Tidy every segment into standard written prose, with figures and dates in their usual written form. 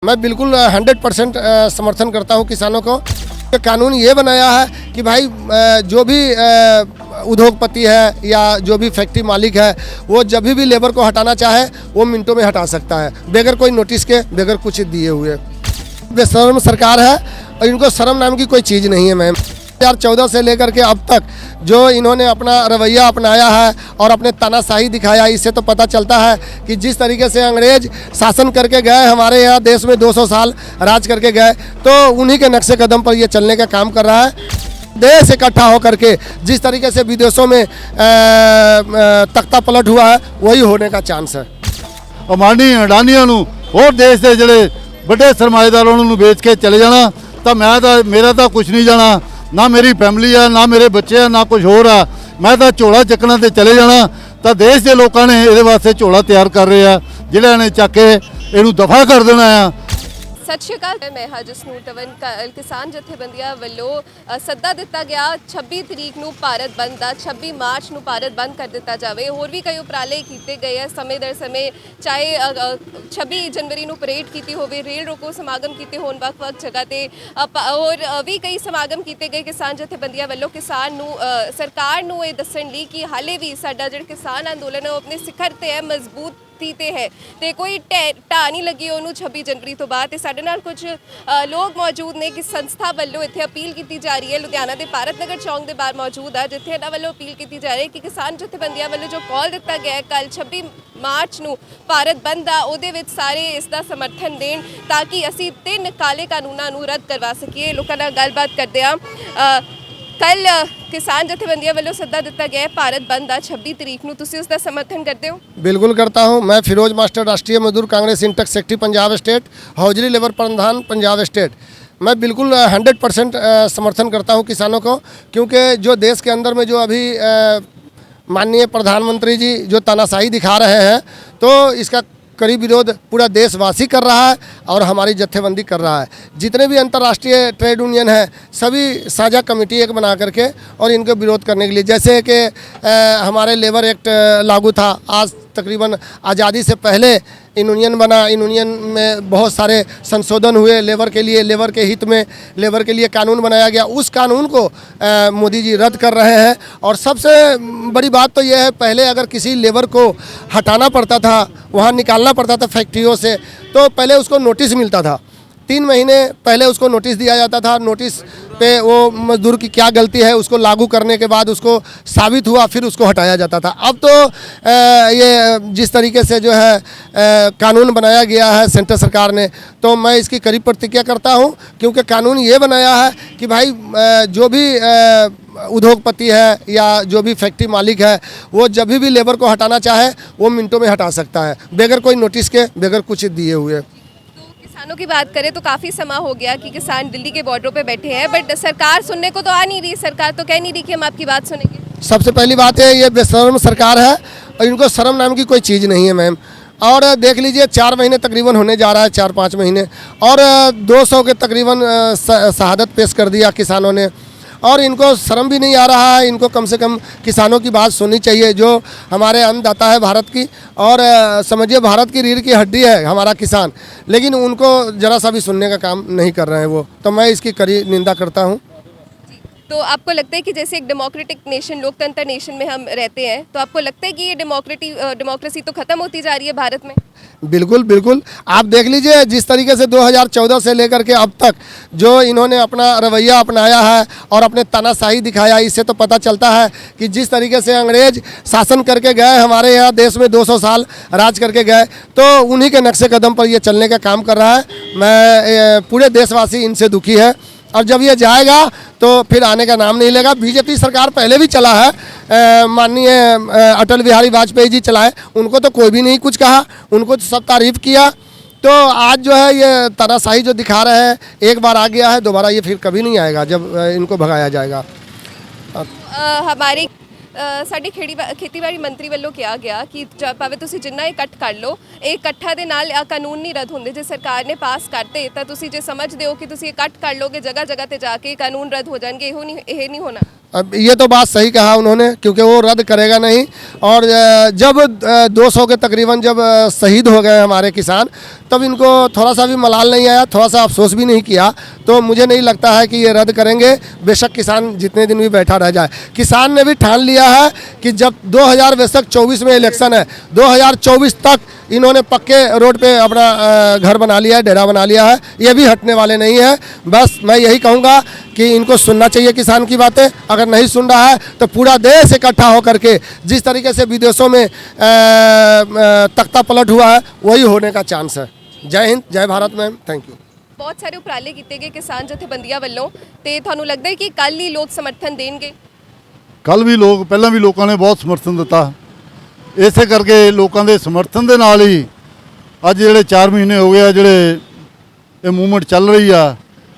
मैं बिल्कुल 100% समर्थन करता हूं किसानों को। ये कानून ये बनाया है कि भाई जो भी उद्योगपति है या जो भी फैक्ट्री मालिक है वो जब भी लेबर को हटाना चाहे वो मिनटों में हटा सकता है, बगैर कोई नोटिस के, बगैर कुछ दिए हुए। बेशर्म सरकार है और इनको शर्म नाम की कोई चीज़ नहीं है। मैम 2014 से लेकर के अब तक जो इन्होंने अपना रवैया अपनाया है और अपने तानाशाही दिखाया, इससे तो पता चलता है कि जिस तरीके से अंग्रेज शासन करके गए, हमारे यहाँ देश में 200 साल राज करके गए, तो उन्हीं के नक्शे कदम पर ये चलने का काम कर रहा है। देश इकट्ठा होकर के जिस तरीके से विदेशों में तख्ता पलट हुआ है वही होने का चांस है। अमानी अडानिया और देश के जोड़े बड़े सरमाएदारों बेच के चले जाना, तो मेरा तो कुछ नहीं जाना, ना मेरी फैमिली है, ना मेरे बच्चे हैं, ना कुछ होर है। मैं तो झोला चकना तो चले जाना। तो देश के लोगों ने ये वास्ते झोला तैयार कर रहे हैं, जिन्होंने चक के इनू दफा कर देना है। सत श्री अकाल, मैं हां जसनूर तवन। किसान जथेबंदियां ਵੱਲੋਂ ਸੱਦਾ ਦਿੱਤਾ ਗਿਆ 26 ਤਰੀਕ ਨੂੰ ਭਾਰਤ ਬੰਦ ਦਾ, 26 ਮਾਰਚ ਨੂੰ ਭਾਰਤ ਬੰਦ ਕਰ ਦਿੱਤਾ ਜਾਵੇ। ਹੋਰ ਵੀ ਕਈ ਉਪਰਾਲੇ ਕੀਤੇ ਗਏ ਹੈ ਸਮੇਂ ਦਰ ਸਮੇਂ, ਚਾਹੇ 26 ਜਨਵਰੀ ਨੂੰ ਪਰੇਡ ਕੀਤੀ ਹੋਵੇ, ਰੇਲ ਰੋਕੋ ਸਮਾਗਮ ਕੀਤੇ ਹੋਣ ਵੱਖ-ਵੱਖ ਜਗ੍ਹਾ ਤੇ, ਹੋਰ ਵੀ ਕਈ ਸਮਾਗਮ ਕੀਤੇ ਗਏ ਕਿਸਾਨ ਜਥੇਬੰਦੀਆਂ ਵੱਲੋਂ ਕਿਸਾਨ ਨੂੰ ਸਰਕਾਰ ਨੂੰ ਇਹ ਦੱਸਣ ਲਈ ਕਿ ਹਾਲੇ ਵੀ ਸਾਡਾ ਜਿਹੜਾ ਕਿਸਾਨ ਅੰਦੋਲਨ ਹੈ ਉਹ ਆਪਣੇ ਸਿਖਰ ਤੇ ਹੈ, ਮਜ਼ਬੂਤ ਤੇ ਹੈ ਤੇ ਕੋਈ ਢਾਹ ਨਹੀਂ ਲੱਗੀ ਉਹਨੂੰ 26 ਜਨਵਰੀ ਤੋਂ ਬਾਅਦ। ਤੇ ਸਾਡੇ ਨਾਲ ਕੁਝ ਲੋਕ ਮੌਜੂਦ ਨੇ ਕਿ ਸੰਸਥਾ ਵੱਲੋਂ ਇੱਥੇ ਅਪੀਲ ਕੀਤੀ ਜਾ ਰਹੀ ਹੈ। ਲੁਧਿਆਣਾ ਦੇ ਭਾਰਤ ਨਗਰ ਚੌਂਕ ਦੇ ਬਾਹਰ ਮੌਜੂਦ ਆ, ਜਿੱਥੇ ਇਹਨਾਂ ਵੱਲੋਂ ਅਪੀਲ ਕੀਤੀ ਜਾ ਰਹੀ ਹੈ ਕਿ ਕਿਸਾਨ ਜਥੇਬੰਦੀਆਂ ਵੱਲੋਂ ਜੋ ਕਾਲ ਦਿੱਤਾ ਗਿਆ ਹੈ ਕੱਲ 26 ਮਾਰਚ ਨੂੰ ਭਾਰਤ ਬੰਦ ਦਾ, ਉਹਦੇ ਵਿੱਚ ਸਾਰੇ ਇਸ ਦਾ ਸਮਰਥਨ ਦੇਣ ਤਾਂ ਕਿ ਅਸੀਂ 3 ਕਾਲੇ ਕਾਨੂੰਨਾਂ ਨੂੰ ਰੱਦ ਕਰਵਾ ਸਕੀਏ। ਲੋਕਾਂ ਨਾਲ ਗੱਲਬਾਤ ਕਰਦੇ ਆ। कल किसान जथेबंदियां वालों सद्दा दिता गया है भारत बंद आ 26 तरीक ਨੂੰ, ਤੁਸੀਂ ਉਸ ਦਾ ਸਮਰਥਨ ਕਰਦੇ ਹੋ? बिल्कुल करता हूं। मैं Firoz master, Rashtriya Mazdoor Congress INTUC secretary Punjab state, hosiery labour प्रधान पंजाब स्टेट। मैं बिल्कुल 100% समर्थन करता हूं किसानों को, क्योंकि जो देश के अंदर में जो अभी माननीय प्रधानमंत्री जी जो तानाशाही दिखा रहे हैं, तो इसका करीब विरोध पूरा देशवासी कर रहा है और हमारी जत्थेबंदी कर रहा है। जितने भी अंतर्राष्ट्रीय ट्रेड यूनियन है सभी साझा कमेटी एक बना करके और इनको विरोध करने के लिए, जैसे कि हमारे लेबर एक्ट लागू था, आज तकरीबन आज़ादी से पहले इन यूनियन बना, इन यूनियन में बहुत सारे संशोधन हुए लेबर के लिए, लेबर के हित में लेबर के लिए कानून बनाया गया। उस कानून को मोदी जी रद्द कर रहे हैं। और सबसे बड़ी बात तो यह है, पहले अगर किसी लेबर को हटाना पड़ता था, वहाँ निकालना पड़ता था फैक्ट्रियों से, तो पहले उसको नोटिस मिलता था। 3 महीने पहले उसको नोटिस दिया जाता था। नोटिस पे वो मजदूर की क्या गलती है उसको लागू करने के बाद उसको साबित हुआ, फिर उसको हटाया जाता था। अब तो ये जिस तरीके से जो है कानून बनाया गया है सेंट्रल सरकार ने, तो मैं इसकी कड़ी प्रतिक्रिया करता हूँ, क्योंकि कानून ये बनाया है कि भाई जो भी उद्योगपति है या जो भी फैक्ट्री मालिक है वो जब भी लेबर को हटाना चाहे वो मिनटों में हटा सकता है, बगैर कोई नोटिस के, बगैर कुछ दिए हुए। किसानों की बात करें तो काफ़ी समय हो गया कि किसान दिल्ली के बॉर्डरों पे बैठे हैं, बट सरकार सुनने को तो आ नहीं रही। सरकार तो कह नहीं रही कि हम आपकी बात सुनेंगे। सबसे पहली बात है ये बेशर्म सरकार है और इनको शर्म नाम की कोई चीज़ नहीं है मैम। और देख लीजिए 4 महीने तकरीबन होने जा रहा है, 4-5 महीने, और 200 के तकरीबन शहादत पेश कर दिया किसानों ने, और इनको शर्म भी नहीं आ रहा है। इनको कम से कम किसानों की बात सुननी चाहिए, जो हमारे अन्नदाता है भारत की, और समझिए भारत की रीढ़ की हड्डी है हमारा किसान, लेकिन उनको ज़रा सा भी सुनने का काम नहीं कर रहे हैं वो। तो मैं इसकी कड़ी निंदा करता हूँ। तो आपको लगता है कि जैसे एक डेमोक्रेटिक नेशन, लोकतंत्र नेशन में हम रहते हैं, तो आपको लगता है कि ये डेमोक्रेसी तो ख़त्म होती जा रही है भारत में? बिल्कुल बिल्कुल। आप देख लीजिए जिस तरीके से 2014 से लेकर के अब तक जो इन्होंने अपना रवैया अपनाया है और अपने तानाशाही दिखाया, इससे तो पता चलता है कि जिस तरीके से अंग्रेज शासन करके गए, हमारे यहाँ देश में 200 साल राज करके गए, तो उन्हीं के नक्शे कदम पर ये चलने का काम कर रहा है। मैं पूरे देशवासी इनसे दुखी है, और जब ये जाएगा तो फिर आने का नाम नहीं लेगा। बीजेपी सरकार पहले भी चला है, माननीय अटल बिहारी वाजपेयी जी चलाए, उनको तो कोई भी नहीं कुछ कहा, उनको तो सब तारीफ किया। तो आज जो है ये तानाशाही जो दिखा रहे हैं, एक बार आ गया है, दोबारा ये फिर कभी नहीं आएगा जब इनको भगाया जाएगा। हमारी ਸਾਡੇ ਖੇਤੀਬਾੜੀ ਮੰਤਰੀ ਵੱਲੋਂ ਕਿਹਾ ਗਿਆ ਕਿ ਭਾਵੇਂ ਤੁਸੀਂ ਜਿੰਨਾ ਇਕੱਠ ਕਰ ਲਓ, ਇਹ ਇਕੱਠਾਂ ਦੇ ਨਾਲ ਕਾਨੂੰਨ ਨਹੀਂ ਰੱਦ ਹੁੰਦੇ। ਜੇ ਸਰਕਾਰ ਨੇ ਪਾਸ ਕਰਤੇ ਤਾਂ ਤੁਸੀਂ ਜੇ ਸਮਝਦੇ ਹੋ ਕਿ ਤੁਸੀਂ ਇਕੱਠ ਕਰ ਲੋਗੇ ਜਗ੍ਹਾ ਜਗ੍ਹਾ ਤੇ ਜਾ ਕੇ ਕਾਨੂੰਨ ਰੱਦ ਹੋ ਜਾਣਗੇ, ਇਹ ਨਹੀਂ ਹੋਣਾ। अब ये तो बात सही कहा उन्होंने, क्योंकि वो रद्द करेगा नहीं। और जब 200 के तकरीबन जब शहीद हो गए हमारे किसान, तब इनको थोड़ा सा भी मलाल नहीं आया, थोड़ा सा अफसोस भी नहीं किया। तो मुझे नहीं लगता है कि ये रद्द करेंगे, बेशक किसान जितने दिन भी बैठा रह जाए। किसान ने भी ठान लिया है कि जब 2024 में इलेक्शन है, 2024 तक इन्होंने पक्के रोड पे अपना घर बना लिया है, डेरा बना लिया है। ये भी हटने वाले नहीं है। बस मैं यही कहूँगा कि इनको सुनना चाहिए किसान की बातें। अगर नहीं सुन रहा है तो पूरा देश इकट्ठा होकर के जिस तरीके से विदेशों में तख्ता पलट हुआ है, वही होने का चांस है। जय हिंद, जय भारत मैम, थैंक यू। ਬਹੁਤ ਸਾਰੇ ਉਪਰਾਲੇ ਕੀਤੇ ਗਏ ਕਿਸਾਨ ਜਥੇਬੰਦੀਆਂ ਵੱਲੋਂ, ਤੇ ਤੁਹਾਨੂੰ ਲੱਗਦਾ ਹੈ ਕਿ ਕੱਲ ਹੀ ਲੋਕ ਸਮਰਥਨ ਦੇਣਗੇ? ਕੱਲ ਵੀ ਲੋਕ ਪਹਿਲਾਂ ਵੀ ਲੋਕਾਂ ਨੇ ਬਹੁਤ ਸਮਰਥਨ ਦਿੱਤਾ। ਇਸੇ ਕਰਕੇ ਲੋਕਾਂ ਦੇ ਸਮਰਥਨ ਦੇ ਨਾਲ ਹੀ ਅੱਜ ਜਿਹੜੇ 4 ਮਹੀਨੇ ਹੋ ਗਏ ਆ ਜਿਹੜੇ ਇਹ ਮੂਵਮੈਂਟ ਚੱਲ ਰਹੀ ਆ,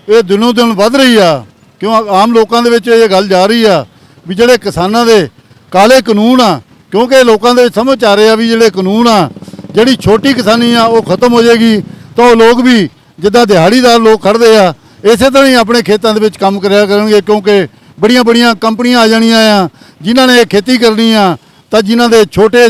ਇਹ ਦਿਨੋਂ ਦਿਨ ਵੱਧ ਰਹੀ ਆ। ਕਿਉਂ ਆਮ ਲੋਕਾਂ ਦੇ ਵਿੱਚ ਇਹ ਗੱਲ ਜਾ ਰਹੀ ਆ ਵੀ ਜਿਹੜੇ ਕਿਸਾਨਾਂ ਦੇ ਕਾਲੇ ਕਾਨੂੰਨ ਆ, ਕਿਉਂਕਿ ਲੋਕਾਂ ਦੇ ਵਿੱਚ ਸਮਝ ਆ ਰਿਹਾ ਵੀ ਜਿਹੜੇ ਕਾਨੂੰਨ ਆ, ਜਿਹੜੀ ਛੋਟੀ ਕਿਸਾਨੀ ਆ ਉਹ ਖਤਮ ਹੋ ਜਾਏਗੀ, ਤਾਂ ਉਹ ਲੋਕ ਵੀ ਜਿੱਦਾਂ ਦਿਹਾੜੀਦਾਰ ਲੋਕ ਖੜਦੇ ਆ ਇਸੇ ਤਰ੍ਹਾਂ ਹੀ ਆਪਣੇ ਖੇਤਾਂ ਦੇ ਵਿੱਚ ਕੰਮ ਕਰਿਆ ਕਰਨਗੇ। ਕਿਉਂਕਿ ਬੜੀਆਂ ਬੜੀਆਂ ਕੰਪਨੀਆਂ ਆ ਜਾਣੀਆਂ ਆ ਜਿਨ੍ਹਾਂ ਨੇ ਖੇਤੀ ਕਰਨੀ ਆ, ਤਾਂ ਜਿਨ੍ਹਾਂ ਦੇ ਛੋਟੇ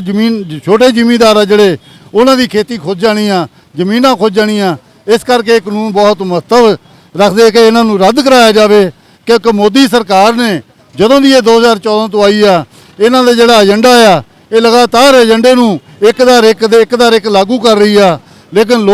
ਜ਼ਿਮੀਂਦਾਰ ਆ ਜਿਹੜੇ, ਉਹਨਾਂ ਦੀ ਖੇਤੀ ਖੁੱਜ ਜਾਣੀ ਆ, ਜ਼ਮੀਨਾਂ ਖੁੱਜ ਜਾਣੀਆਂ। ਇਸ ਕਰਕੇ ਇਹ ਕਾਨੂੰਨ ਬਹੁਤ ਮਹੱਤਵ ਰੱਖਦੇ ਕਿ ਇਹਨਾਂ ਨੂੰ ਰੱਦ ਕਰਾਇਆ ਜਾਵੇ। ਕਿਉਂਕਿ ਮੋਦੀ ਸਰਕਾਰ ਨੇ ਜਦੋਂ ਦੀ ਇਹ 2014 ਤੋਂ ਆਈ ਆ, ਇਹਨਾਂ ਦਾ ਜਿਹੜਾ ਏਜੰਡਾ ਆ, ਇਹ ਲਗਾਤਾਰ ਏਜੰਡੇ ਨੂੰ ਇੱਕ ਦਾ ਇੱਕ ਲਾਗੂ ਕਰ ਰਹੀ ਆ। ਲੇਕਿਨ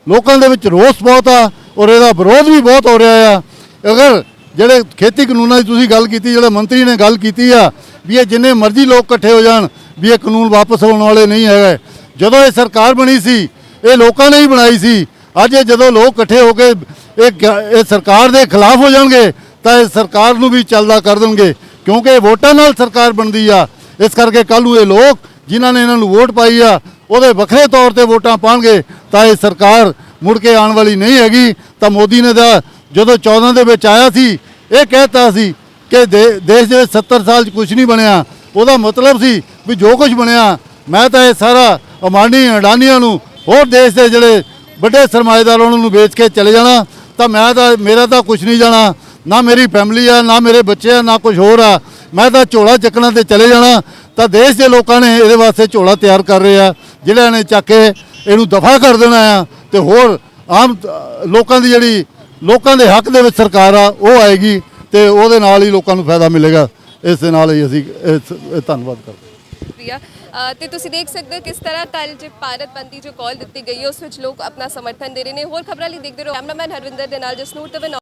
ਲੋਕਾਂ ਦੇ ਵਿੱਚ ਰੋਸ ਬਹੁਤ ਆ ਔਰ ਇਹਦਾ ਵਿਰੋਧ ਵੀ ਬਹੁਤ ਹੋ ਰਿਹਾ ਆ। ਅਗਰ ਜਿਹੜੇ ਖੇਤੀ ਕਾਨੂੰਨਾਂ ਦੀ ਤੁਸੀਂ ਗੱਲ ਕੀਤੀ, ਜਿਹੜੇ ਮੰਤਰੀ ਨੇ ਗੱਲ ਕੀਤੀ ਆ ਵੀ ਇਹ ਜਿੰਨੇ ਮਰਜ਼ੀ ਲੋਕ ਇਕੱਠੇ ਹੋ ਜਾਣ ਵੀ ਇਹ ਕਾਨੂੰਨ ਵਾਪਸ ਹੋਣ ਵਾਲੇ ਨਹੀਂ ਹੈਗੇ। ਜਦੋਂ ਇਹ ਸਰਕਾਰ ਬਣੀ ਸੀ ਇਹ ਲੋਕਾਂ ਨੇ ਹੀ ਬਣਾਈ ਸੀ। ਅੱਜ ਇਹ ਜਦੋਂ ਲੋਕ ਇਕੱਠੇ ਹੋ ਕੇ ਇਹ ਸਰਕਾਰ ਦੇ ਖਿਲਾਫ ਹੋ ਜਾਣਗੇ ਤਾਂ ਇਹ ਸਰਕਾਰ ਨੂੰ ਵੀ ਚੱਲਦਾ ਕਰ ਦੇਣਗੇ, ਕਿਉਂਕਿ ਵੋਟਾਂ ਨਾਲ ਸਰਕਾਰ ਬਣਦੀ ਆ। ਇਸ ਕਰਕੇ ਕੱਲ੍ਹ ਨੂੰ ਇਹ ਲੋਕ ਜਿਨ੍ਹਾਂ ਨੇ ਇਹਨਾਂ ਨੂੰ ਵੋਟ ਪਾਈ ਆ ਉਹਦੇ ਵੱਖਰੇ ਤੌਰ ਤੇ ਵੋਟਾਂ ਪਾਉਣਗੇ ਤਾਂ ਇਹ ਸਰਕਾਰ ਮੁੜ ਕੇ ਆਉਣ ਵਾਲੀ ਨਹੀਂ ਹੈਗੀ। ਤਾਂ ਮੋਦੀ ਨੇ ਤਾਂ ਜਦੋਂ 14 ਦੇ ਵਿੱਚ ਆਇਆ ਸੀ ਇਹ ਕਹਿਤਾ ਸੀ ਕਿ ਦੇਸ਼ ਦੇ ਵਿੱਚ 70 ਸਾਲ 'ਚ ਕੁਝ ਨਹੀਂ ਬਣਿਆ। ਉਹਦਾ ਮਤਲਬ ਸੀ ਵੀ ਜੋ ਕੁਝ ਬਣਿਆ ਮੈਂ ਤਾਂ ਇਹ ਸਾਰਾ ਅੰਬਾਨੀ ਅਡਾਨੀਆਂ ਨੂੰ ਹੋਰ ਦੇਸ਼ ਦੇ ਜਿਹੜੇ ਵੱਡੇ ਸਰਮਾਏਦਾਰ ਉਹਨਾਂ ਨੂੰ ਵੇਚ ਕੇ ਚਲੇ ਜਾਣਾ। ਤਾਂ ਮੇਰਾ ਤਾਂ ਕੁਝ ਨਹੀਂ ਜਾਣਾ, ਨਾ ਮੇਰੀ ਫੈਮਿਲੀ ਆ, ਨਾ ਮੇਰੇ ਬੱਚੇ ਆ, ਨਾ ਕੁਝ ਹੋਰ ਆ। ਮੈਂ ਤਾਂ ਝੋਲਾ ਚੱਕਣਾ ਤੇ ਚਲੇ ਜਾਣਾ। ਤਾਂ ਦੇਸ਼ ਦੇ ਲੋਕਾਂ ਨੇ ਇਹਦੇ ਵਾਸਤੇ ਝੋਲਾ ਤਿਆਰ ਕਰ ਰਹੇ ਆ, ਜਿਹੜਾ ਨੇ ਚੱਕ ਕੇ ਇਹਨੂੰ ਦਫਾ ਕਰ ਦੇਣਾ ਆ। ਤੇ ਹੋਰ ਆਮ ਲੋਕਾਂ ਦੀ ਜਿਹੜੀ ਲੋਕਾਂ ਦੇ ਹੱਕ ਦੇ ਵਿੱਚ ਸਰਕਾਰ ਆ ਉਹ ਆਏਗੀ ਤੇ ਉਹਦੇ ਨਾਲ ਹੀ ਲੋਕਾਂ ਨੂੰ ਫਾਇਦਾ ਮਿਲੇਗਾ। ਇਸ ਦੇ ਨਾਲ ਹੀ ਅਸੀਂ ਇਹ ਧੰਨਵਾਦ ਕਰਦੇ ਹਾਂ। ਸ਼ੁਕਰੀਆ। ਤੇ ਤੁਸੀਂ ਦੇਖ ਸਕਦੇ ਹੋ ਕਿਸ ਤਰ੍ਹਾਂ ਕੱਲ ਜੇ ਭਾਰਤ ਬੰਦ ਦੀ ਜੋ ਕਾਲ ਦਿੱਤੀ ਗਈ ਹੈ ਉਸ ਵਿੱਚ ਲੋਕ ਆਪਣਾ ਸਮਰਥਨ ਦੇ ਰਹੇ ਨੇ। ਹੋਰ ਖਬਰਾਂ ਲਈ ਦੇਖਦੇ ਰਹੋ। ਕੈਮਰਾਮੈਨ ਹਰਵਿੰਦਰ ਦੇ ਨਾਲ ਜਸਨੂਰ ਤਵਨ।